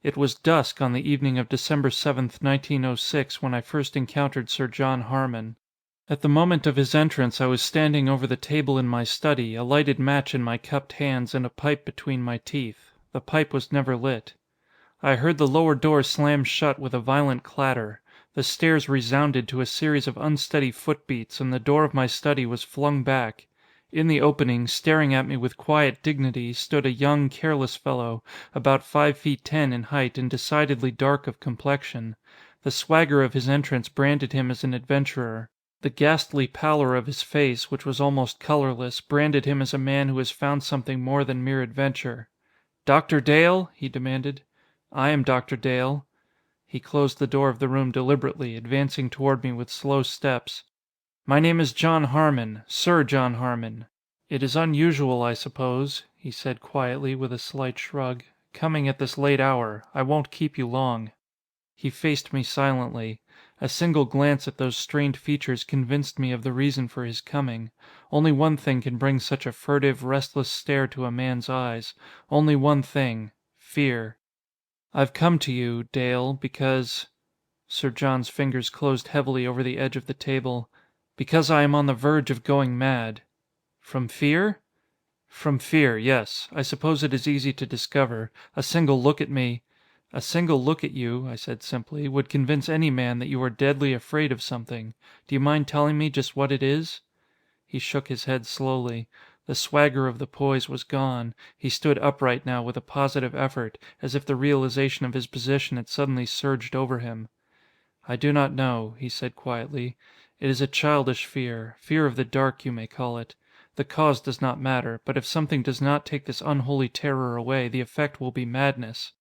It was dusk on the evening of December 7th, 1906, when I first encountered Sir John Harmon. At the moment of his entrance I was standing over the table in my study, a lighted match in my cupped hands and a pipe between my teeth. The pipe was never lit. I heard the lower door slam shut with a violent clatter. The stairs resounded to a series of unsteady footbeats, and the door of my study was flung back. In the opening, staring at me with quiet dignity, stood a young, careless fellow, about 5 feet 10 in height and decidedly dark of complexion. The swagger of his entrance branded him as an adventurer. The ghastly pallor of his face, which was almost colourless, branded him as a man who has found something more than mere adventure. "Dr. Dale?" he demanded. "I am Dr. Dale." He closed the door of the room deliberately, advancing toward me with slow steps. "My name is John Harmon, Sir John Harmon. It is unusual, I suppose," he said quietly, with a slight shrug, "coming at this late hour. I won't keep you long." He faced me silently. A single glance at those strained features convinced me of the reason for his coming. Only one thing can bring such a furtive, restless stare to a man's eyes. Only one thing: fear. "I've come to you, Dale, because—" Sir John's fingers closed heavily over the edge of the table. "Because I am on the verge of going mad." "From fear?" "From fear, yes. I suppose it is easy to discover. A single look at me—" "A single look at you," I said simply, "would convince any man that you are deadly afraid of something. Do you mind telling me just what it is?" He shook his head slowly. The swagger of the poise was gone. He stood upright now with a positive effort, as if the realization of his position had suddenly surged over him. "I do not know," he said quietly. "It is a childish fear. Fear of the dark, you may call it. The cause does not matter, but if something does not take this unholy terror away, the effect will be madness."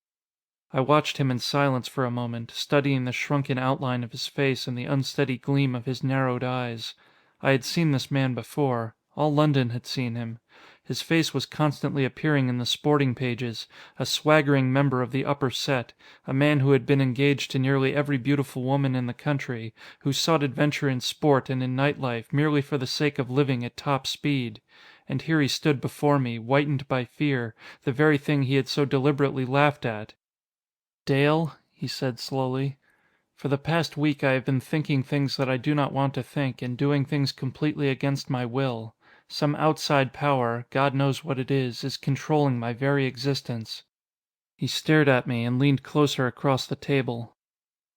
I watched him in silence for a moment, studying the shrunken outline of his face and the unsteady gleam of his narrowed eyes. I had seen this man before. All London had seen him. His face was constantly appearing in the sporting pages, a swaggering member of the upper set, a man who had been engaged to nearly every beautiful woman in the country, who sought adventure in sport and in night life merely for the sake of living at top speed. And here he stood before me, whitened by fear, the very thing he had so deliberately laughed at. "Dale," he said slowly, "for the past week I have been thinking things that I do not want to think and doing things completely against my will. Some outside power, God knows what it is controlling my very existence." He stared at me and leaned closer across the table.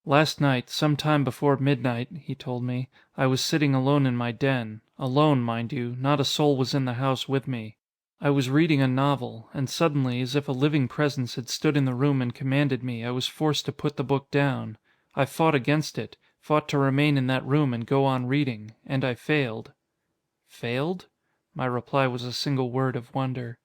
"Last night, some time before midnight," he told me, "I was sitting alone in my den. Alone, mind you, not a soul was in the house with me. I was reading a novel, and suddenly, as if a living presence had stood in the room and commanded me, I was forced to put the book down. I fought against it, fought to remain in that room and go on reading, and I failed." "Failed?" My reply was a single word of wonder.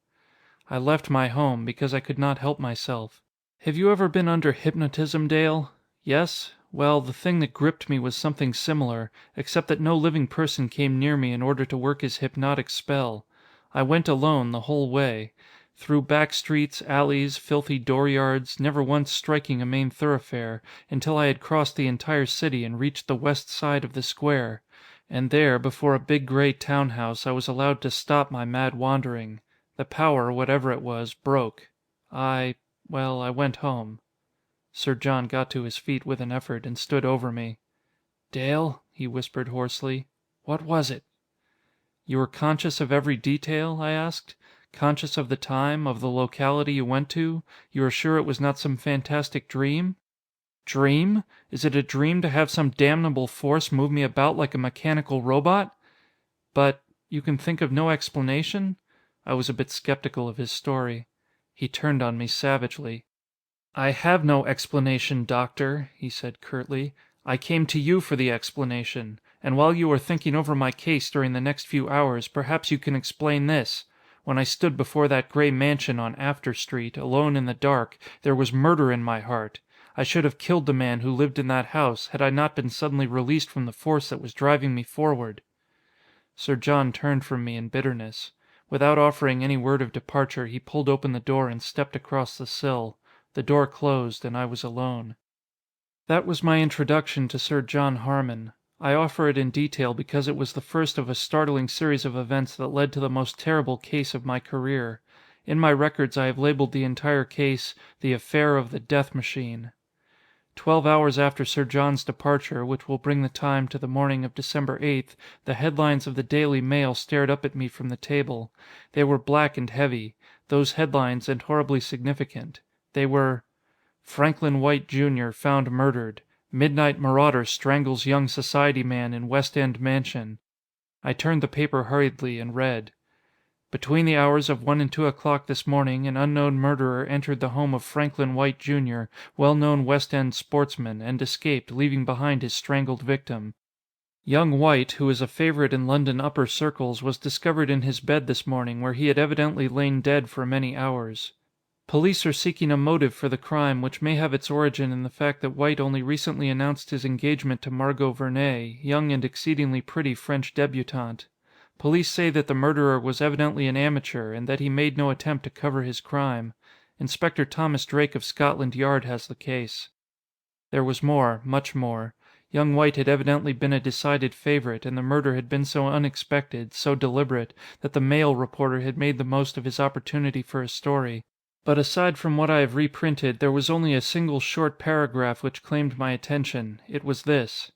"I left my home, because I could not help myself. Have you ever been under hypnotism, Dale? Yes? Well, the thing that gripped me was something similar, except that no living person came near me in order to work his hypnotic spell. I went alone the whole way. Through back streets, alleys, filthy dooryards, never once striking a main thoroughfare, until I had crossed the entire city and reached the west side of the square. And there, before a big grey townhouse, I was allowed to stop my mad wandering. The power, whatever it was, broke. Well, I went home." Sir John got to his feet with an effort and stood over me. "Dale," he whispered hoarsely, "what was it?" "You were conscious of every detail?" I asked. "Conscious of the time, of the locality you went to? You are sure it was not some fantastic dream?" "Dream? Is it a dream to have some damnable force move me about like a mechanical robot?" "But you can think of no explanation?" I was a bit skeptical of his story. He turned on me savagely. "I have no explanation, Doctor," he said curtly. "I came to you for the explanation. And while you are thinking over my case during the next few hours, perhaps you can explain this. When I stood before that grey mansion on After Street, alone in the dark, there was murder in my heart. I should have killed the man who lived in that house, had I not been suddenly released from the force that was driving me forward." Sir John turned from me in bitterness. Without offering any word of departure, he pulled open the door and stepped across the sill. The door closed, and I was alone. That was my introduction to Sir John Harmon. I offer it in detail because it was the first of a startling series of events that led to the most terrible case of my career. In my records I have labeled the entire case, "The Affair of the Death Machine." 12 hours after Sir John's departure, which will bring the time to the morning of December 8th, the headlines of the Daily Mail stared up at me from the table. They were black and heavy. Those headlines, and horribly significant. They were: Franklin White, Jr., found murdered. Midnight marauder strangles young society man in West End mansion. I turned the paper hurriedly and read: Between the hours of 1 and 2 o'clock this morning, an unknown murderer entered the home of Franklin White, Jr., well-known West End sportsman, and escaped, leaving behind his strangled victim. Young White, who is a favorite in London upper circles, was discovered in his bed this morning, where he had evidently lain dead for many hours. Police are seeking a motive for the crime, which may have its origin in the fact that White only recently announced his engagement to Margot Vernay, young and exceedingly pretty French debutante. Police say that the murderer was evidently an amateur, and that he made no attempt to cover his crime. Inspector Thomas Drake of Scotland Yard has the case. There was more, much more. Young White had evidently been a decided favorite, and the murder had been so unexpected, so deliberate, that the Mail reporter had made the most of his opportunity for a story. But aside from what I have reprinted, there was only a single short paragraph which claimed my attention. It was this: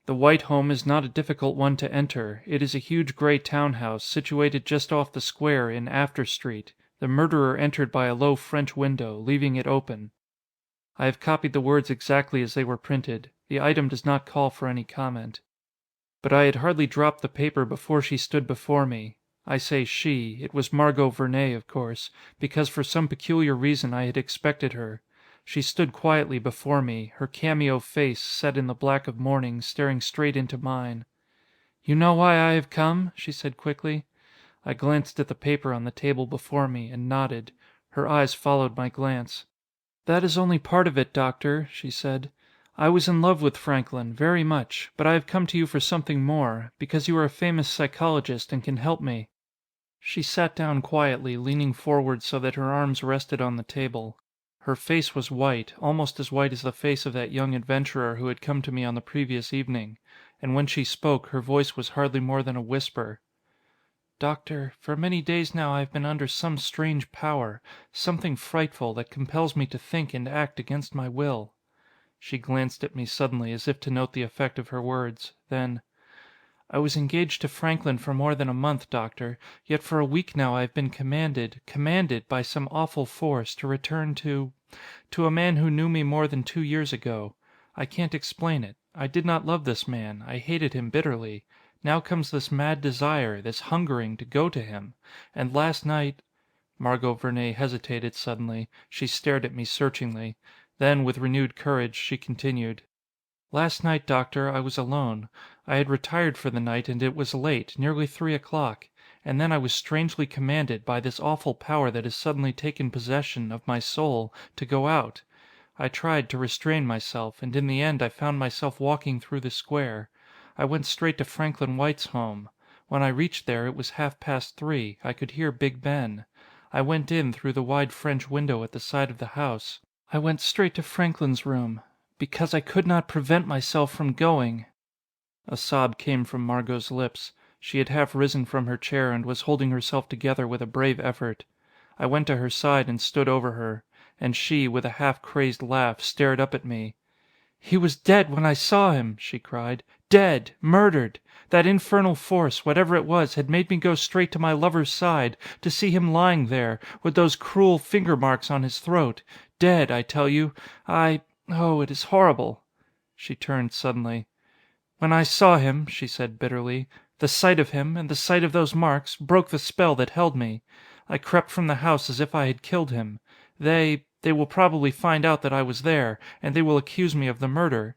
The White home is not a difficult one to enter. It is a huge grey townhouse, situated just off the square in After Street. The murderer entered by a low French window, leaving it open. I have copied the words exactly as they were printed. The item does not call for any comment. But I had hardly dropped the paper before she stood before me. I say she. It was Margot Vernay, of course, because for some peculiar reason I had expected her. She stood quietly before me, her cameo face, set in the black of mourning, staring straight into mine. "You know why I have come?" she said quickly. I glanced at the paper on the table before me, and nodded. Her eyes followed my glance. "That is only part of it, Doctor," she said. "I was in love with Franklin, very much, but I have come to you for something more, because you are a famous psychologist and can help me." She sat down quietly, leaning forward so that her arms rested on the table. Her face was white, almost as white as the face of that young adventurer who had come to me on the previous evening, and when she spoke her voice was hardly more than a whisper. "Doctor, for many days now I have been under some strange power, something frightful, that compels me to think and act against my will." She glanced at me suddenly as if to note the effect of her words. Then: "I was engaged to Franklin for more than a month, Doctor, yet for a week now I have been commanded by some awful force to return to a man who knew me more than 2 years ago. I can't explain it. I did not love this man. I hated him bitterly. Now comes this mad desire, this hungering to go to him. And last night—" Margot Vernay hesitated suddenly. She stared at me searchingly. Then, with renewed courage, she continued: "Last night, Doctor, I was alone. I had retired for the night and it was late, nearly 3 o'clock. And then I was strangely commanded, by this awful power that has suddenly taken possession of my soul, to go out. I tried to restrain myself, and in the end I found myself walking through the square. I went straight to Franklin White's home. When I reached there it was 3:30. I could hear Big Ben. I went in through the wide French window at the side of the house. I went straight to Franklin's room. Because I could not prevent myself from going." A sob came from Margot's lips. She had half risen from her chair and was holding herself together with a brave effort. I went to her side and stood over her. And she, with a half-crazed laugh, stared up at me. "He was dead when I saw him!" she cried. "Dead! Murdered! That infernal force, whatever it was, had made me go straight to my lover's side, to see him lying there, with those cruel finger marks on his throat. Dead, I tell you. Oh, it is horrible!" She turned suddenly. "When I saw him," she said bitterly, "the sight of him, and the sight of those marks, broke the spell that held me. I crept from the house as if I had killed him. They will probably find out that I was there, and they will accuse me of the murder.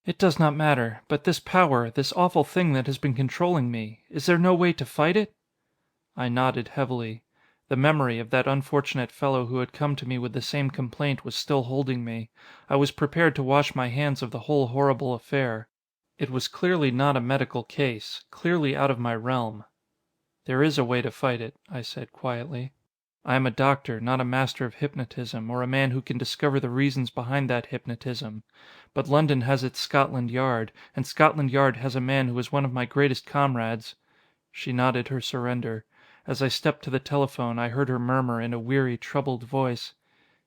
It does not matter, but this power, this awful thing that has been controlling me, is there no way to fight it?" I nodded heavily. The memory of that unfortunate fellow who had come to me with the same complaint was still holding me. I was prepared to wash my hands of the whole horrible affair. It was clearly not a medical case, clearly out of my realm. "There is a way to fight it," I said quietly. "I am a doctor, not a master of hypnotism, or a man who can discover the reasons behind that hypnotism. But London has its Scotland Yard, and Scotland Yard has a man who is one of my greatest comrades." She nodded her surrender. As I stepped to the telephone, I heard her murmur in a weary, troubled voice: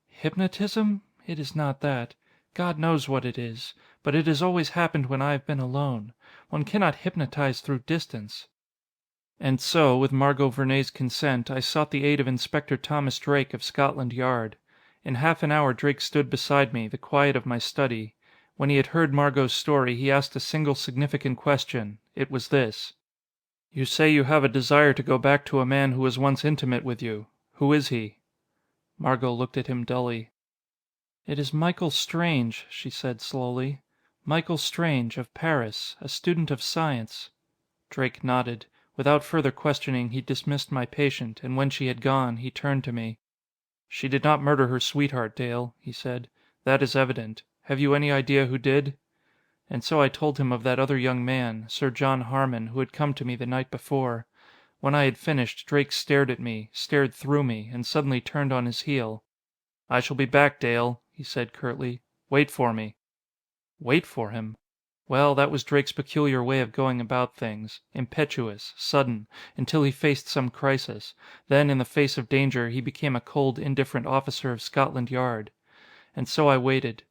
"Hypnotism? It is not that. God knows what it is. But it has always happened when I have been alone. One cannot hypnotize through distance." And so, with Margot Vernet's consent, I sought the aid of Inspector Thomas Drake of Scotland Yard. In half an hour Drake stood beside me, the quiet of my study. When he had heard Margot's story, he asked a single significant question. It was this: "You say you have a desire to go back to a man who was once intimate with you. Who is he?" Margot looked at him dully. "It is Michael Strange," she said slowly. "Michael Strange, of Paris, a student of science." Drake nodded. Without further questioning, he dismissed my patient, and when she had gone, he turned to me. "She did not murder her sweetheart, Dale," he said. "That is evident. Have you any idea who did?" And so I told him of that other young man, Sir John Harmon, who had come to me the night before. When I had finished, Drake stared at me, stared through me, and suddenly turned on his heel. "I shall be back, Dale," he said curtly. "Wait for me." Wait for him? Well, that was Drake's peculiar way of going about things. Impetuous, sudden, until he faced some crisis. Then, in the face of danger, he became a cold, indifferent officer of Scotland Yard. And so I waited.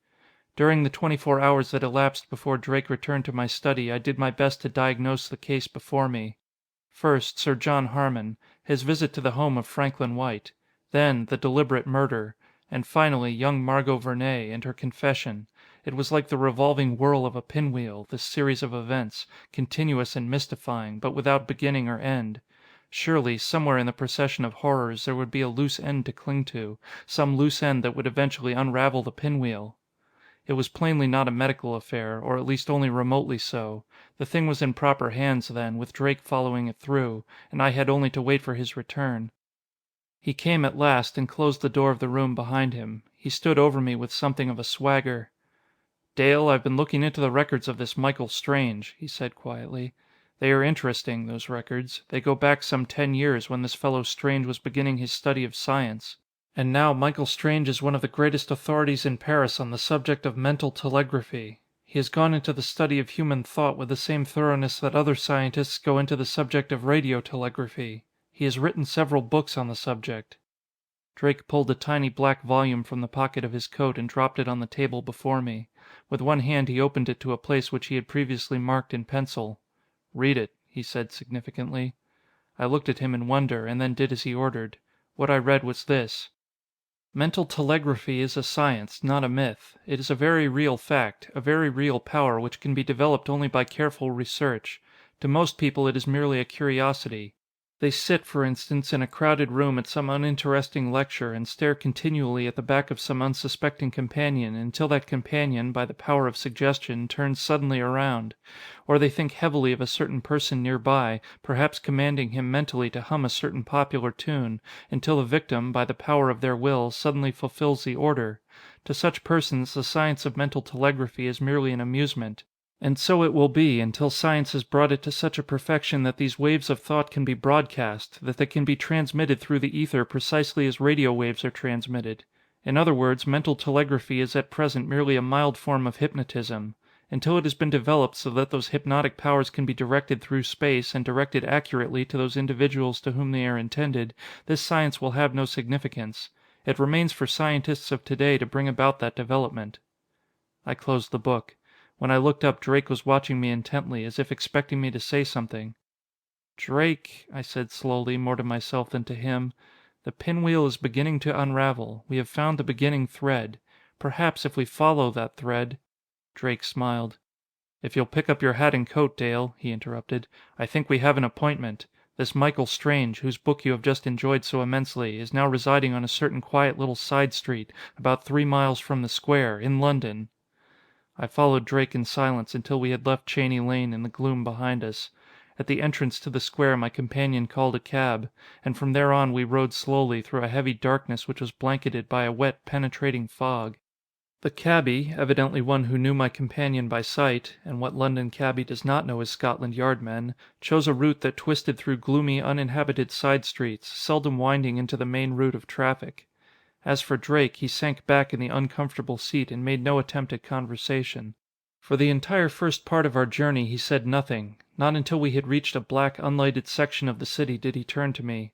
During the 24 hours that elapsed before Drake returned to my study, I did my best to diagnose the case before me. First, Sir John Harmon, his visit to the home of Franklin White. Then, the deliberate murder. And finally, young Margot Vernet and her confession. It was like the revolving whirl of a pinwheel, this series of events, continuous and mystifying, but without beginning or end. Surely, somewhere in the procession of horrors there would be a loose end to cling to, some loose end that would eventually unravel the pinwheel. It was plainly not a medical affair, or at least only remotely so. The thing was in proper hands, then, with Drake following it through, and I had only to wait for his return. He came at last, and closed the door of the room behind him. He stood over me with something of a swagger. "Dale, I've been looking into the records of this Michael Strange," he said quietly. "They are interesting, those records. They go back some 10 years, when this fellow Strange was beginning his study of science. And now Michael Strange is one of the greatest authorities in Paris on the subject of mental telegraphy. He has gone into the study of human thought with the same thoroughness that other scientists go into the subject of radiotelegraphy. He has written several books on the subject." Drake pulled a tiny black volume from the pocket of his coat and dropped it on the table before me. With one hand he opened it to a place which he had previously marked in pencil. "Read it," he said significantly. I looked at him in wonder, and then did as he ordered. What I read was this: "Mental telegraphy is a science, not a myth. It is a very real fact, a very real power which can be developed only by careful research. To most people it is merely a curiosity. They sit, for instance, in a crowded room at some uninteresting lecture and stare continually at the back of some unsuspecting companion until that companion, by the power of suggestion, turns suddenly around. Or they think heavily of a certain person nearby, perhaps commanding him mentally to hum a certain popular tune, until the victim, by the power of their will, suddenly fulfills the order. To such persons the science of mental telegraphy is merely an amusement. And so it will be until science has brought it to such a perfection that these waves of thought can be broadcast, that they can be transmitted through the ether precisely as radio waves are transmitted. In other words, mental telegraphy is at present merely a mild form of hypnotism. Until it has been developed so that those hypnotic powers can be directed through space and directed accurately to those individuals to whom they are intended, this science will have no significance. It remains for scientists of today to bring about that development." I closed the book. When I looked up, Drake was watching me intently, as if expecting me to say something. "Drake," I said slowly, more to myself than to him, "the pinwheel is beginning to unravel. We have found the beginning thread. Perhaps if we follow that thread—" Drake smiled. "If you'll pick up your hat and coat, Dale," he interrupted, "I think we have an appointment. This Michael Strange, whose book you have just enjoyed so immensely, is now residing on a certain quiet little side street, about 3 miles from the square, in London." I followed Drake in silence until we had left Cheney Lane in the gloom behind us. At the entrance to the square my companion called a cab, and from there on we rode slowly through a heavy darkness which was blanketed by a wet, penetrating fog. The cabby, evidently one who knew my companion by sight (and what London cabby does not know his Scotland Yard men), chose a route that twisted through gloomy, uninhabited side streets, seldom winding into the main route of traffic. As for Drake, he sank back in the uncomfortable seat and made no attempt at conversation. For the entire first part of our journey he said nothing. Not until we had reached a black, unlighted section of the city did he turn to me.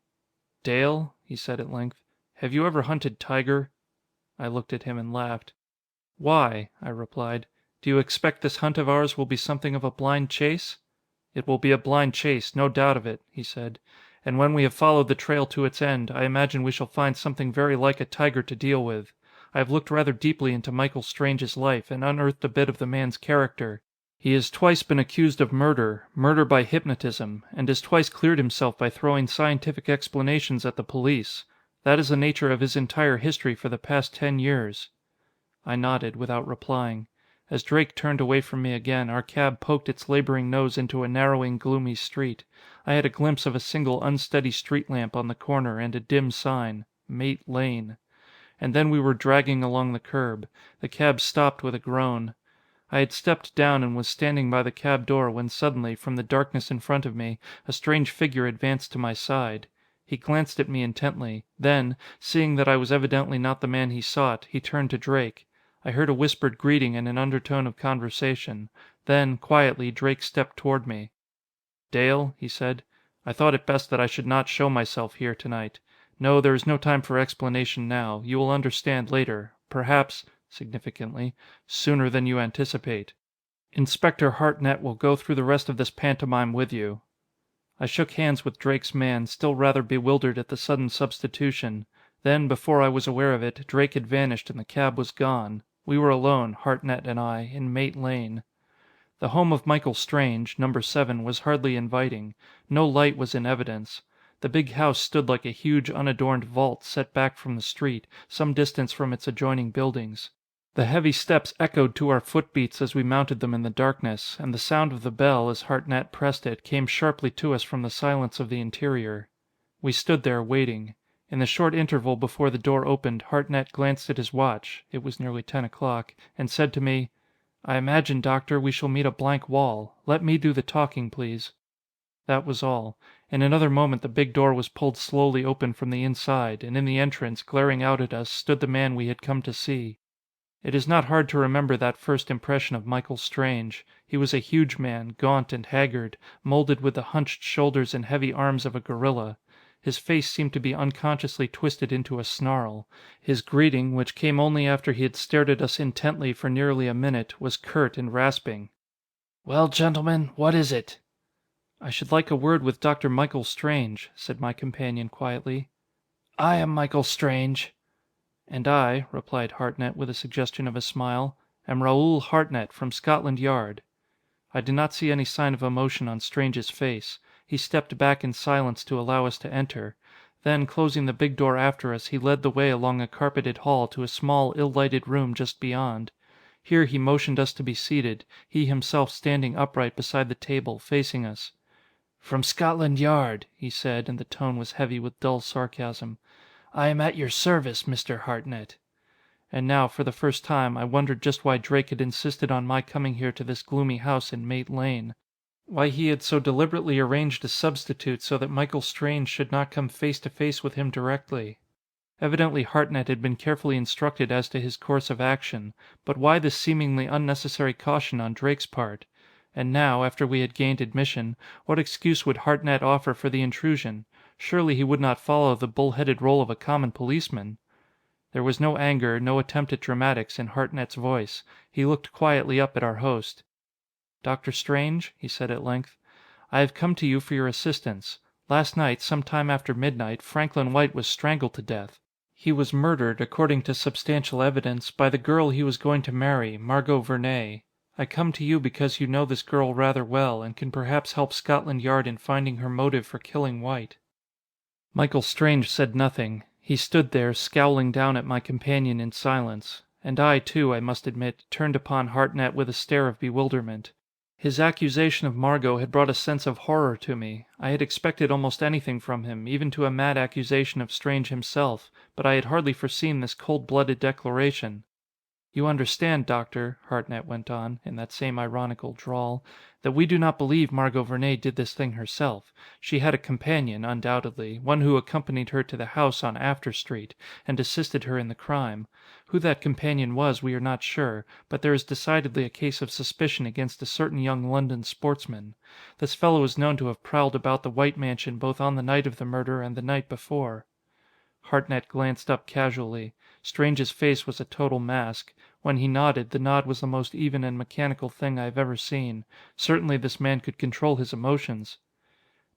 "Dale," he said at length, "have you ever hunted tiger?" I looked at him and laughed. "Why?" I replied. "Do you expect this hunt of ours will be something of a blind chase?" "It will be a blind chase, no doubt of it," he said. "And when we have followed the trail to its end, I imagine we shall find something very like a tiger to deal with. I have looked rather deeply into Michael Strange's life, and unearthed a bit of the man's character. He has twice been accused of murder by hypnotism, and has twice cleared himself by throwing scientific explanations at the police. That is the nature of his entire history for the past 10 years." I nodded, without replying. As Drake turned away from me again, our cab poked its laboring nose into a narrowing, gloomy street. I had a glimpse of a single unsteady street lamp on the corner and a dim sign, Mate Lane. And then we were dragging along the curb. The cab stopped with a groan. I had stepped down and was standing by the cab door when suddenly, from the darkness in front of me, a strange figure advanced to my side. He glanced at me intently. Then, seeing that I was evidently not the man he sought, he turned to Drake. I heard a whispered greeting and an undertone of conversation. Then, quietly, Drake stepped toward me. "Dale," he said, "I thought it best that I should not show myself here tonight. No, there is no time for explanation now. You will understand later. Perhaps," significantly, "sooner than you anticipate. Inspector Hartnett will go through the rest of this pantomime with you." I shook hands with Drake's man, still rather bewildered at the sudden substitution. Then, before I was aware of it, Drake had vanished and the cab was gone. We were alone, Hartnett and I, in Mate Lane. The home of Michael Strange, number 7, was hardly inviting. No light was in evidence. The big house stood like a huge unadorned vault set back from the street, some distance from its adjoining buildings. The heavy steps echoed to our footbeats as we mounted them in the darkness, and the sound of the bell, as Hartnett pressed it, came sharply to us from the silence of the interior. We stood there, waiting. In the short interval before the door opened, Hartnett glanced at his watch (it was nearly 10 o'clock) and said to me, "I imagine, Doctor, we shall meet a blank wall. Let me do the talking, please." That was all. In another moment the big door was pulled slowly open from the inside, and in the entrance, glaring out at us, stood the man we had come to see. It is not hard to remember that first impression of Michael Strange. He was a huge man, gaunt and haggard, molded with the hunched shoulders and heavy arms of a gorilla. His face seemed to be unconsciously twisted into a snarl. His greeting, which came only after he had stared at us intently for nearly a minute, was curt and rasping. "Well, gentlemen, what is it?" "I should like a word with Dr. Michael Strange," said my companion quietly. "I am Michael Strange." "And I," replied Hartnett with a suggestion of a smile, "am Raoul Hartnett, from Scotland Yard." I did not see any sign of emotion on Strange's face. He stepped back in silence to allow us to enter. Then, closing the big door after us, he led the way along a carpeted hall to a small, ill-lighted room just beyond. Here he motioned us to be seated, he himself standing upright beside the table, facing us. "From Scotland Yard," he said, and the tone was heavy with dull sarcasm. "I am at your service, Mr. Hartnett." And now, for the first time, I wondered just why Drake had insisted on my coming here to this gloomy house in Mate Lane. Why he had so deliberately arranged a substitute so that Michael Strange should not come face to face with him directly. Evidently Hartnett had been carefully instructed as to his course of action, but why this seemingly unnecessary caution on Drake's part? And now, after we had gained admission, what excuse would Hartnett offer for the intrusion? Surely he would not follow the bull-headed role of a common policeman. There was no anger, no attempt at dramatics in Hartnett's voice. He looked quietly up at our host. "Dr. Strange," he said at length, "I have come to you for your assistance. Last night, some time after midnight, Franklin White was strangled to death. He was murdered, according to substantial evidence, by the girl he was going to marry, Margot Vernay. I come to you because you know this girl rather well, and can perhaps help Scotland Yard in finding her motive for killing White." Michael Strange said nothing. He stood there, scowling down at my companion in silence. And I, too, I must admit, turned upon Hartnett with a stare of bewilderment. His accusation of Margot had brought a sense of horror to me. I had expected almost anything from him, even to a mad accusation of Strange himself, but I had hardly foreseen this cold-blooded declaration. "You understand, Doctor," Hartnett went on, in that same ironical drawl, "that we do not believe Margot Vernay did this thing herself. She had a companion, undoubtedly, one who accompanied her to the house on After Street, and assisted her in the crime. Who that companion was we are not sure, but there is decidedly a case of suspicion against a certain young London sportsman. This fellow is known to have prowled about the White Mansion both on the night of the murder and the night before." Hartnett glanced up casually. Strange's face was a total mask. When he nodded, the nod was the most even and mechanical thing I have ever seen. Certainly this man could control his emotions.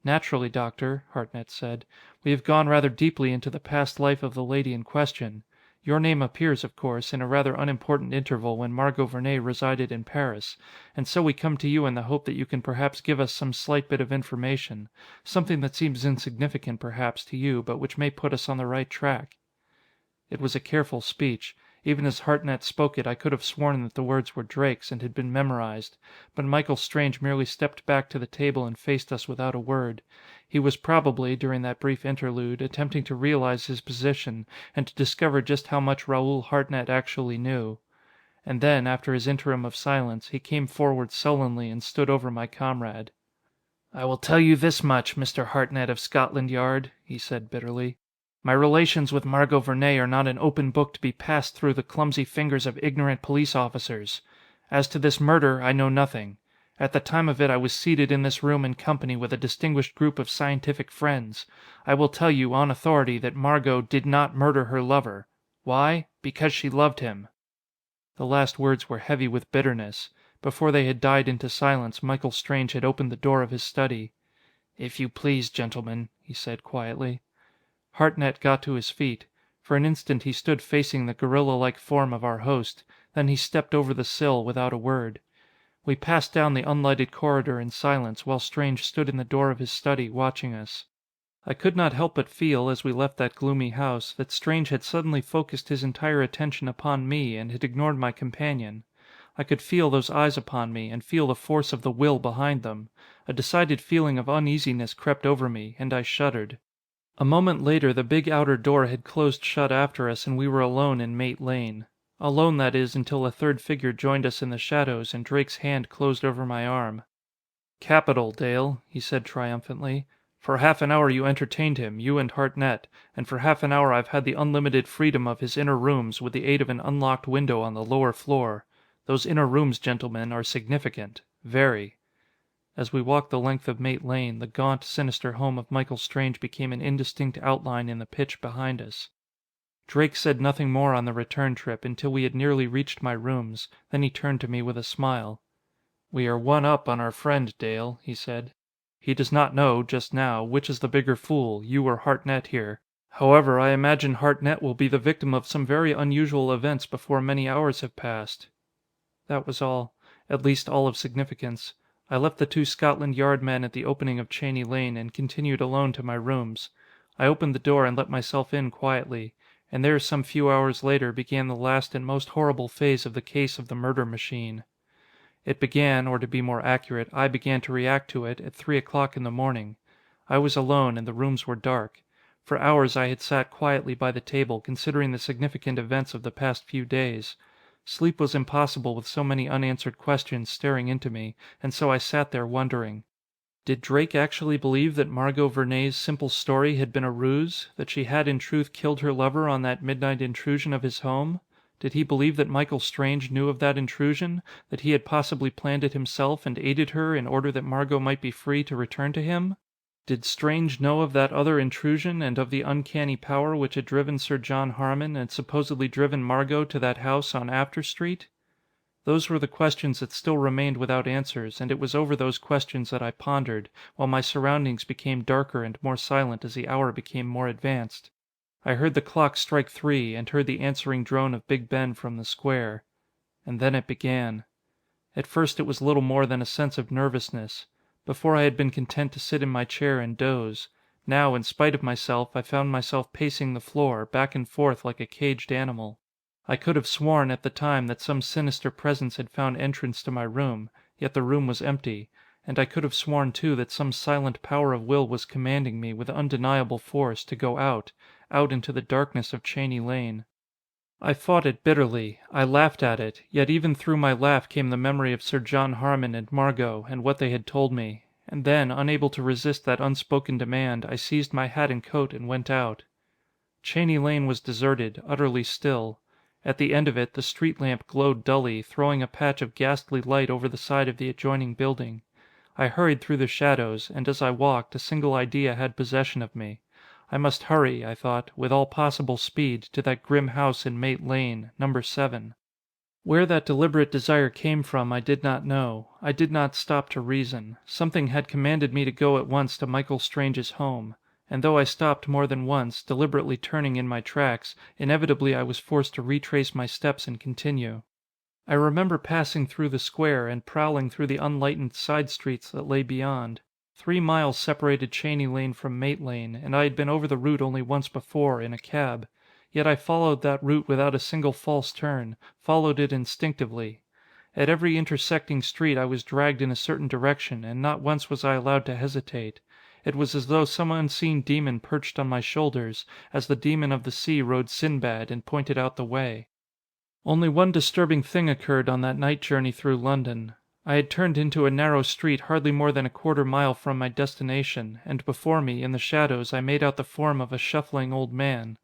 "Naturally, Doctor," Hartnett said. "We have gone rather deeply into the past life of the lady in question. Your name appears, of course, in a rather unimportant interval when Margot Vernay resided in Paris, and so we come to you in the hope that you can perhaps give us some slight bit of information. Something that seems insignificant, perhaps, to you, but which may put us on the right track." It was a careful speech. Even as Hartnett spoke it, I could have sworn that the words were Drake's and had been memorized. But Michael Strange merely stepped back to the table and faced us without a word. He was probably, during that brief interlude, attempting to realize his position and to discover just how much Raoul Hartnett actually knew. And then, after his interim of silence, he came forward sullenly and stood over my comrade. "I will tell you this much, Mr. Hartnett of Scotland Yard," he said bitterly. "My relations with Margot Vernay are not an open book to be passed through the clumsy fingers of ignorant police officers. As to this murder, I know nothing. At the time of it I was seated in this room in company with a distinguished group of scientific friends. I will tell you, on authority, that Margot did not murder her lover. Why? Because she loved him." The last words were heavy with bitterness. Before they had died into silence, Michael Strange had opened the door of his study. "If you please, gentlemen," he said quietly. Hartnett got to his feet. For an instant he stood facing the gorilla-like form of our host. Then he stepped over the sill without a word. We passed down the unlighted corridor in silence, while Strange stood in the door of his study, watching us. I could not help but feel, as we left that gloomy house, that Strange had suddenly focused his entire attention upon me and had ignored my companion. I could feel those eyes upon me, and feel the force of the will behind them. A decided feeling of uneasiness crept over me, and I shuddered. A moment later the big outer door had closed shut after us and we were alone in Mate Lane. Alone, that is, until a third figure joined us in the shadows and Drake's hand closed over my arm. "Capital, Dale," he said triumphantly. "For half an hour you entertained him, you and Hartnett, and for half an hour I've had the unlimited freedom of his inner rooms with the aid of an unlocked window on the lower floor. Those inner rooms, gentlemen, are significant. Very." As we walked the length of Mate Lane, the gaunt, sinister home of Michael Strange became an indistinct outline in the pitch behind us. Drake said nothing more on the return trip until we had nearly reached my rooms. Then he turned to me with a smile. "We are one up on our friend, Dale," he said. "He does not know, just now, which is the bigger fool, you or Hartnett here. However, I imagine Hartnett will be the victim of some very unusual events before many hours have passed." That was all. At least all of significance. I left the two Scotland Yard men at the opening of Cheney Lane and continued alone to my rooms. I opened the door and let myself in quietly. And there some few hours later began the last and most horrible phase of the case of the murder machine. It began, or to be more accurate, I began to react to it, at 3 o'clock in the morning. I was alone and the rooms were dark. For hours I had sat quietly by the table considering the significant events of the past few days. Sleep was impossible with so many unanswered questions staring into me, and so I sat there wondering. Did Drake actually believe that Margot Vernay's simple story had been a ruse, that she had in truth killed her lover on that midnight intrusion of his home? Did he believe that Michael Strange knew of that intrusion, that he had possibly planned it himself and aided her in order that Margot might be free to return to him? Did Strange know of that other intrusion and of the uncanny power which had driven Sir John Harmon and supposedly driven Margot to that house on After Street? Those were the questions that still remained without answers, and it was over those questions that I pondered, while my surroundings became darker and more silent as the hour became more advanced. I heard the clock strike 3 and heard the answering drone of Big Ben from the square. And then it began. At first it was little more than a sense of nervousness. Before I had been content to sit in my chair and doze. Now, in spite of myself, I found myself pacing the floor, back and forth like a caged animal. I could have sworn, at the time, that some sinister presence had found entrance to my room, yet the room was empty. And I could have sworn, too, that some silent power of will was commanding me, with undeniable force, to go out into the darkness of Cheney Lane. I fought it bitterly. I laughed at it, yet even through my laugh came the memory of Sir John Harmon and Margot, and what they had told me. And then, unable to resist that unspoken demand, I seized my hat and coat and went out. Cheney Lane was deserted, utterly still. At the end of it, the street lamp glowed dully, throwing a patch of ghastly light over the side of the adjoining building. I hurried through the shadows, and as I walked, a single idea had possession of me. I must hurry, I thought, with all possible speed, to that grim house in Mate Lane, number 7. Where that deliberate desire came from I did not know. I did not stop to reason. Something had commanded me to go at once to Michael Strange's home. And though I stopped more than once, deliberately turning in my tracks, inevitably I was forced to retrace my steps and continue. I remember passing through the square and prowling through the unlightened side streets that lay beyond. 3 miles separated Cheney Lane from Mate Lane, and I had been over the route only once before, in a cab. Yet I followed that route without a single false turn, followed it instinctively. At every intersecting street I was dragged in a certain direction, and not once was I allowed to hesitate. It was as though some unseen demon perched on my shoulders, as the demon of the sea rode Sinbad and pointed out the way. Only one disturbing thing occurred on that night journey through London. I had turned into a narrow street hardly more than a quarter-mile from my destination, and before me, in the shadows, I made out the form of a shuffling old man.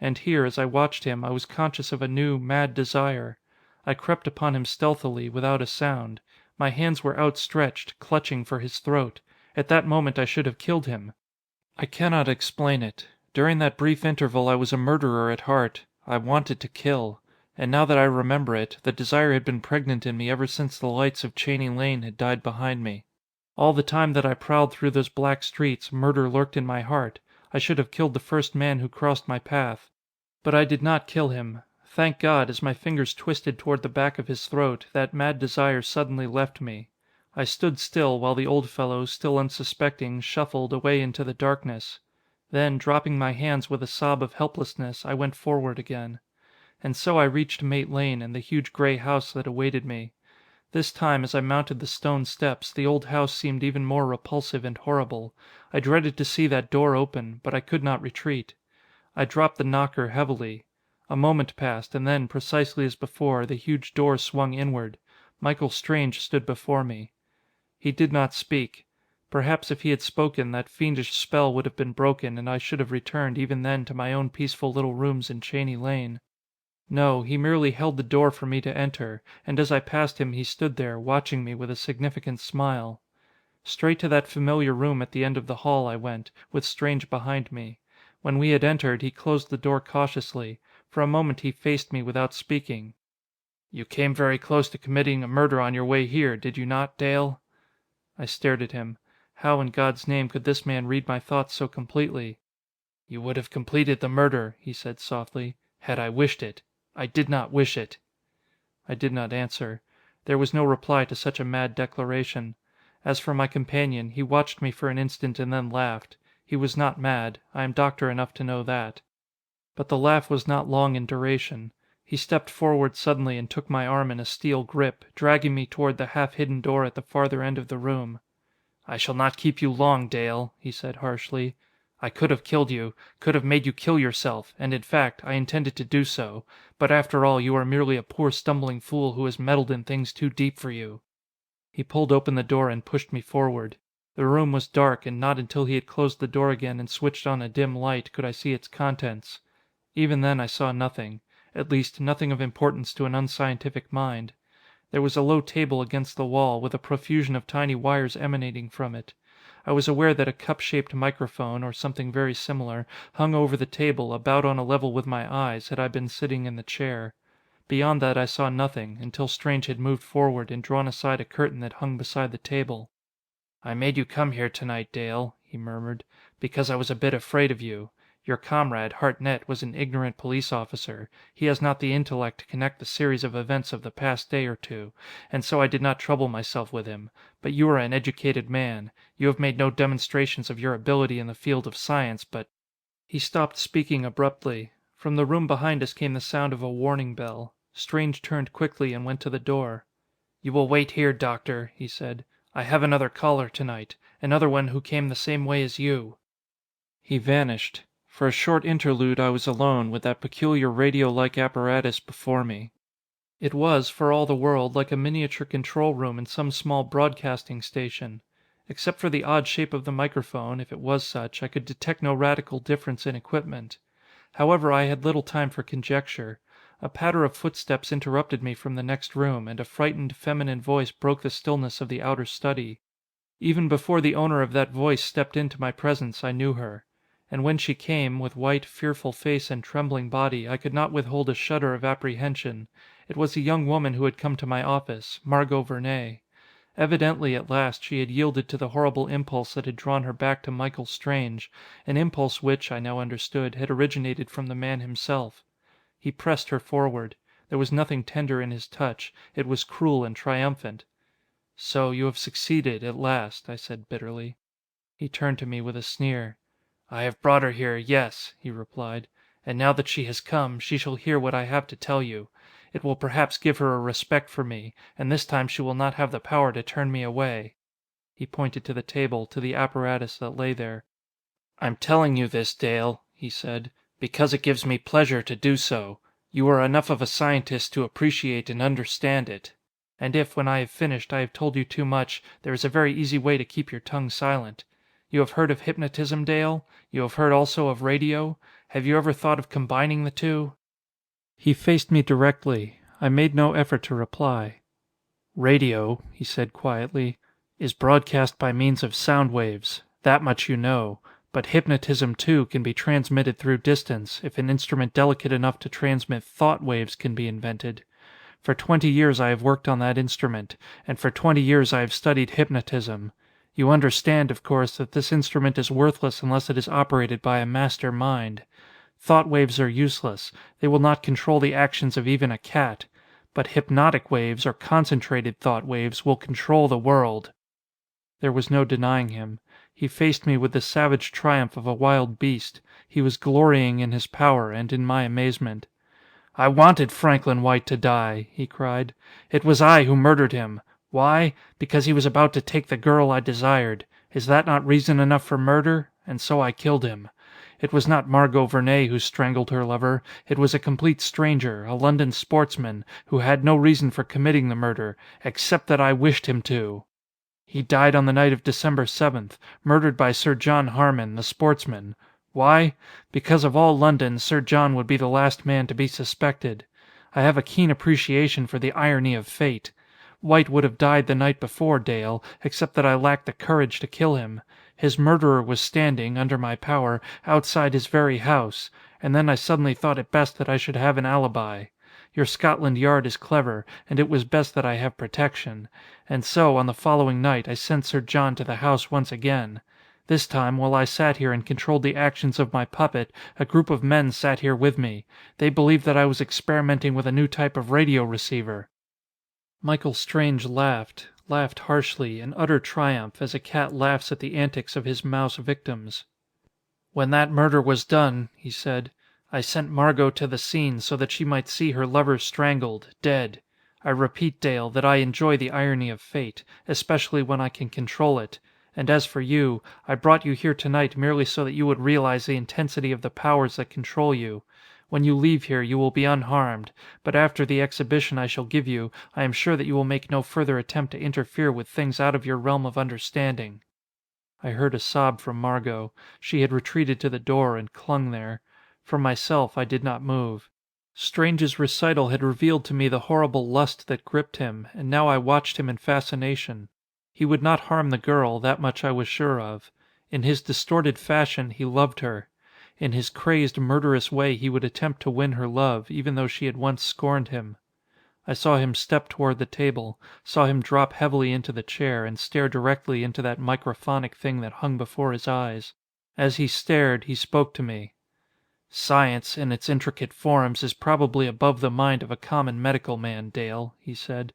And here, as I watched him, I was conscious of a new, mad desire. I crept upon him stealthily, without a sound. My hands were outstretched, clutching for his throat. At that moment I should have killed him. I cannot explain it. During that brief interval I was a murderer at heart. I wanted to kill. And now that I remember it, the desire had been pregnant in me ever since the lights of Cheney Lane had died behind me. All the time that I prowled through those black streets, murder lurked in my heart. I should have killed the first man who crossed my path. But I did not kill him. Thank God, as my fingers twisted toward the back of his throat, that mad desire suddenly left me. I stood still while the old fellow, still unsuspecting, shuffled away into the darkness. Then, dropping my hands with a sob of helplessness, I went forward again. And so I reached Mate Lane and the huge grey house that awaited me. This time, as I mounted the stone steps, the old house seemed even more repulsive and horrible. I dreaded to see that door open, but I could not retreat. I dropped the knocker heavily. A moment passed, and then, precisely as before, the huge door swung inward. Michael Strange stood before me. He did not speak. Perhaps if he had spoken, that fiendish spell would have been broken, and I should have returned even then to my own peaceful little rooms in Cheney Lane. No, he merely held the door for me to enter, and as I passed him he stood there, watching me with a significant smile. Straight to that familiar room at the end of the hall I went, with Strange behind me. When we had entered, he closed the door cautiously. For a moment he faced me without speaking. "You came very close to committing a murder on your way here, did you not, Dale?" I stared at him. How in God's name could this man read my thoughts so completely? "You would have completed the murder," he said softly, "had I wished it. I did not wish it." I did not answer. There was no reply to such a mad declaration. As for my companion, he watched me for an instant and then laughed. He was not mad. I am doctor enough to know that. But the laugh was not long in duration. He stepped forward suddenly and took my arm in a steel grip, dragging me toward the half-hidden door at the farther end of the room. "I shall not keep you long, Dale," he said harshly. "I could have killed you, could have made you kill yourself, and in fact, I intended to do so. But after all, you are merely a poor stumbling fool who has meddled in things too deep for you." He pulled open the door and pushed me forward. The room was dark, and not until he had closed the door again and switched on a dim light could I see its contents. Even then I saw nothing. At least, nothing of importance to an unscientific mind. There was a low table against the wall, with a profusion of tiny wires emanating from it. I was aware that a cup-shaped microphone, or something very similar, hung over the table, about on a level with my eyes, had I been sitting in the chair. Beyond that I saw nothing, until Strange had moved forward and drawn aside a curtain that hung beside the table. "I made you come here tonight, Dale," he murmured, "because I was a bit afraid of you. Your comrade, Hartnett, was an ignorant police officer. He has not the intellect to connect the series of events of the past day or two, and so I did not trouble myself with him. But you are an educated man. You have made no demonstrations of your ability in the field of science, but—" He stopped speaking abruptly. From the room behind us came the sound of a warning bell. Strange turned quickly and went to the door. "You will wait here, Doctor," he said. "I have another caller tonight. Another one who came the same way as you." He vanished. For a short interlude I was alone, with that peculiar radio-like apparatus before me. It was, for all the world, like a miniature control room in some small broadcasting station. Except for the odd shape of the microphone, if it was such, I could detect no radical difference in equipment. However, I had little time for conjecture. A patter of footsteps interrupted me from the next room, and a frightened, feminine voice broke the stillness of the outer study. Even before the owner of that voice stepped into my presence, I knew her. And when she came, with white, fearful face and trembling body, I could not withhold a shudder of apprehension. It was a young woman who had come to my office, Margot Vernay. Evidently, at last, she had yielded to the horrible impulse that had drawn her back to Michael Strange, an impulse which, I now understood, had originated from the man himself. He pressed her forward. There was nothing tender in his touch. It was cruel and triumphant. "So you have succeeded, at last," I said bitterly. He turned to me with a sneer. "I have brought her here, yes," he replied. "And now that she has come, she shall hear what I have to tell you. It will perhaps give her a respect for me, and this time she will not have the power to turn me away." He pointed to the table, to the apparatus that lay there. "I'm telling you this, Dale," he said, "because it gives me pleasure to do so. You are enough of a scientist to appreciate and understand it. And if, when I have finished, I have told you too much, there is a very easy way to keep your tongue silent. You have heard of hypnotism, Dale? You have heard also of radio? Have you ever thought of combining the two?" He faced me directly. I made no effort to reply. "Radio," he said quietly, "is broadcast by means of sound waves. That much you know. But hypnotism, too, can be transmitted through distance, if an instrument delicate enough to transmit thought waves can be invented. For 20 years I have worked on that instrument, and for 20 years I have studied hypnotism. You understand, of course, that this instrument is worthless unless it is operated by a master mind. Thought waves are useless. They will not control the actions of even a cat. But hypnotic waves, or concentrated thought waves, will control the world." There was no denying him. He faced me with the savage triumph of a wild beast. He was glorying in his power and in my amazement. "I wanted Franklin White to die," he cried. "It was I who murdered him. Why? Because he was about to take the girl I desired. Is that not reason enough for murder? And so I killed him. It was not Margot Vernay who strangled her lover. It was a complete stranger, a London sportsman, who had no reason for committing the murder, except that I wished him to. He died on the night of December 7th, murdered by Sir John Harmon, the sportsman. Why? Because of all London, Sir John would be the last man to be suspected. I have a keen appreciation for the irony of fate. White would have died the night before, Dale, except that I lacked the courage to kill him. His murderer was standing, under my power, outside his very house, and then I suddenly thought it best that I should have an alibi. Your Scotland Yard is clever, and it was best that I have protection. And so, on the following night, I sent Sir John to the house once again. This time, while I sat here and controlled the actions of my puppet, a group of men sat here with me. They believed that I was experimenting with a new type of radio receiver." Michael Strange laughed harshly, in utter triumph, as a cat laughs at the antics of his mouse victims. "When that murder was done," he said, "I sent Margot to the scene so that she might see her lover strangled, dead. I repeat, Dale, that I enjoy the irony of fate, especially when I can control it. And as for you, I brought you here tonight merely so that you would realize the intensity of the powers that control you. When you leave here you will be unharmed, but after the exhibition I shall give you, I am sure that you will make no further attempt to interfere with things out of your realm of understanding." I heard a sob from Margot. She had retreated to the door and clung there. For myself, I did not move. Strange's recital had revealed to me the horrible lust that gripped him, and now I watched him in fascination. He would not harm the girl, that much I was sure of. In his distorted fashion, he loved her. In his crazed, murderous way he would attempt to win her love, even though she had once scorned him. I saw him step toward the table, saw him drop heavily into the chair, and stare directly into that microphonic thing that hung before his eyes. As he stared, he spoke to me. "Science, in its intricate forms, is probably above the mind of a common medical man, Dale," he said.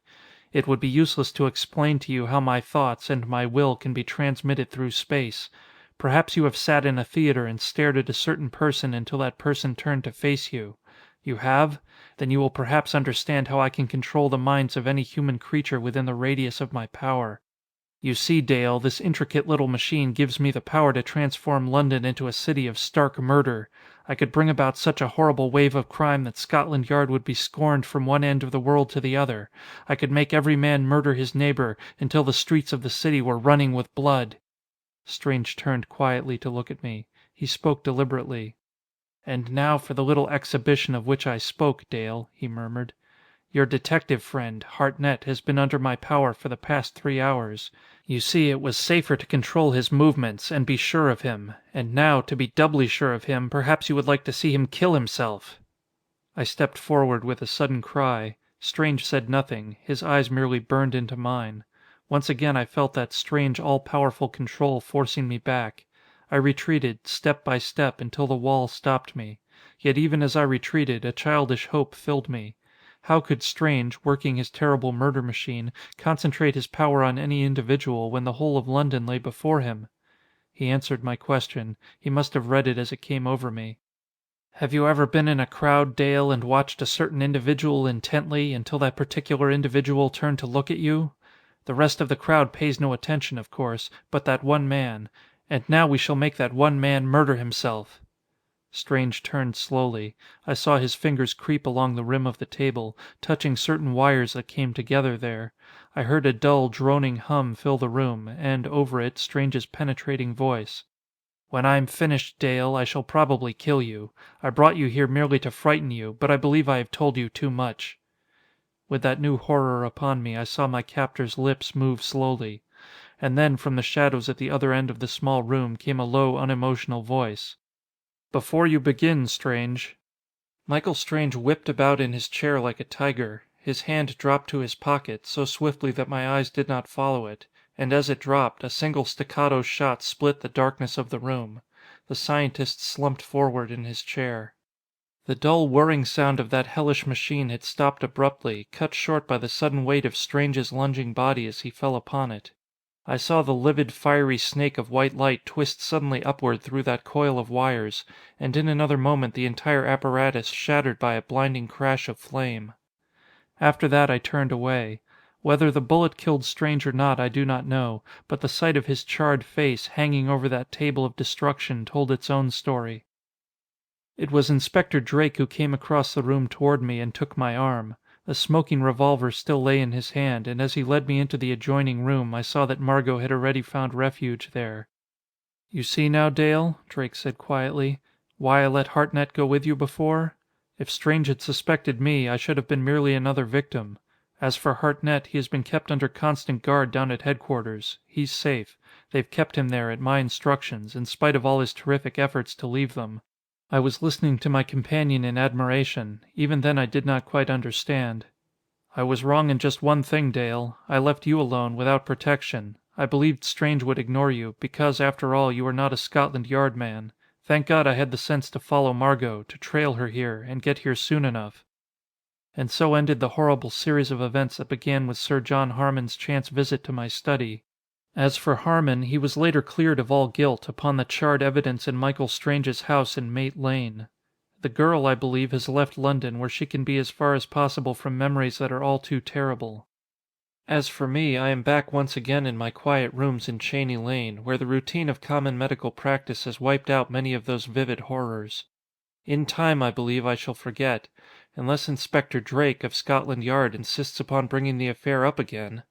"It would be useless to explain to you how my thoughts and my will can be transmitted through space. Perhaps you have sat in a theater and stared at a certain person until that person turned to face you. You have? Then you will perhaps understand how I can control the minds of any human creature within the radius of my power. You see, Dale, this intricate little machine gives me the power to transform London into a city of stark murder. I could bring about such a horrible wave of crime that Scotland Yard would be scorned from one end of the world to the other. I could make every man murder his neighbor until the streets of the city were running with blood." Strange turned quietly to look at me. He spoke deliberately. "And now for the little exhibition of which I spoke, Dale," he murmured. "Your detective friend, Hartnett, has been under my power for the past 3 hours. You see, it was safer to control his movements, and be sure of him. And now, to be doubly sure of him, perhaps you would like to see him kill himself." I stepped forward with a sudden cry. Strange said nothing. His eyes merely burned into mine. Once again I felt that strange all-powerful control forcing me back. I retreated, step by step, until the wall stopped me. Yet even as I retreated, a childish hope filled me. How could Strange, working his terrible murder machine, concentrate his power on any individual when the whole of London lay before him? He answered my question. He must have read it as it came over me. "Have you ever been in a crowd, Dale, and watched a certain individual intently until that particular individual turned to look at you? The rest of the crowd pays no attention, of course, but that one man. And now we shall make that one man murder himself." Strange turned slowly. I saw his fingers creep along the rim of the table, touching certain wires that came together there. I heard a dull, droning hum fill the room, and, over it, Strange's penetrating voice. "When I'm finished, Dale, I shall probably kill you. I brought you here merely to frighten you, but I believe I have told you too much." With that new horror upon me, I saw my captor's lips move slowly. And then, from the shadows at the other end of the small room, came a low, unemotional voice. "Before you begin, Strange." Michael Strange whipped about in his chair like a tiger. His hand dropped to his pocket, so swiftly that my eyes did not follow it. And as it dropped, a single staccato shot split the darkness of the room. The scientist slumped forward in his chair. The dull whirring sound of that hellish machine had stopped abruptly, cut short by the sudden weight of Strange's lunging body as he fell upon it. I saw the livid fiery snake of white light twist suddenly upward through that coil of wires, and in another moment the entire apparatus shattered by a blinding crash of flame. After that I turned away. Whether the bullet killed Strange or not I do not know, but the sight of his charred face hanging over that table of destruction told its own story. It was Inspector Drake who came across the room toward me and took my arm. The smoking revolver still lay in his hand, and as he led me into the adjoining room I saw that Margot had already found refuge there. "You see now, Dale," Drake said quietly, "why I let Hartnett go with you before? If Strange had suspected me, I should have been merely another victim. As for Hartnett, he has been kept under constant guard down at headquarters. He's safe. They've kept him there at my instructions, in spite of all his terrific efforts to leave them." I was listening to my companion in admiration. Even then I did not quite understand. "I was wrong in just one thing, Dale. I left you alone, without protection. I believed Strange would ignore you, because, after all, you are not a Scotland Yard man. Thank God I had the sense to follow Margot, to trail her here, and get here soon enough." And so ended the horrible series of events that began with Sir John Harmon's chance visit to my study. As for Harmon, he was later cleared of all guilt, upon the charred evidence in Michael Strange's house in Mate Lane. The girl, I believe, has left London, where she can be as far as possible from memories that are all too terrible. As for me, I am back once again in my quiet rooms in Cheney Lane, where the routine of common medical practice has wiped out many of those vivid horrors. In time, I believe, I shall forget, unless Inspector Drake, of Scotland Yard, insists upon bringing the affair up again.